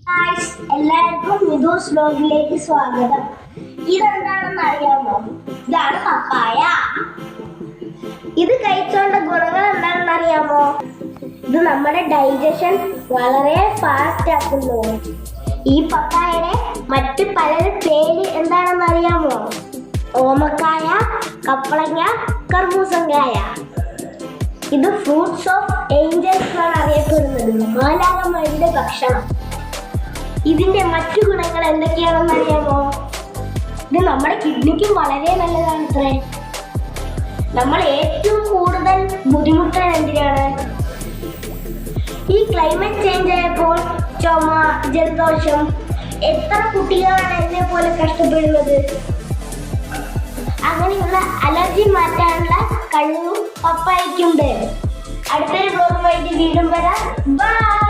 Guys, എല്ലാവർക്കും മിഥുസ് വ്ലോഗിലേക്ക് സ്വാഗതം. ഇതെന്താണെന്ന് അറിയാമോ? ഇതാണ് പപ്പായ. ഇത് കഴിച്ചോണ്ട ഗുണങ്ങൾ എന്താണെന്ന് അറിയാമോ? ഇത് നമ്മുടെ ഡൈജഷൻ വളരെ ഫാസ്റ്റ് ആക്കുന്നു. ഈ പപ്പായയുടെ മറ്റ് പല പേര് എന്താണെന്ന് അറിയാമോ? ഓമക്കായ, കപ്പളങ്ങ, കർമൂസങ്കായ. ഇത് ഫ്രൂട്ട്സ് ഓഫ് ഏഞ്ചൽസ് ആണ് അറിയപ്പെടുന്നത്. മാലാഖമാരുടെ ഭക്ഷണം. ഇതിന്റെ മറ്റു ഗുണങ്ങൾ എന്തൊക്കെയാണെന്ന് അറിയാമോ? ഇത് നമ്മുടെ കിഡ്നിക്കും വളരെ നല്ലതാണത്രേ. നമ്മൾ ഏറ്റവും കൂടുതൽ ബുദ്ധിമുട്ടാണ് എന്തിനാണ്? ഈ ക്ലൈമറ്റ് ചേഞ്ച് ആയപ്പോൾ ചുമ, ജലദോഷം, എത്ര കുട്ടികളാണ് എന്നെ പോലെ കഷ്ടപ്പെടുന്നത്? അങ്ങനെയുള്ള അലർജി മാറ്റാനുള്ള കഴിവും പപ്പായയ്ക്കുണ്ട്. അടുത്തൊരു ബ്ലോഗുമായിട്ട് വീണ്ടും വരാം. ബൈ.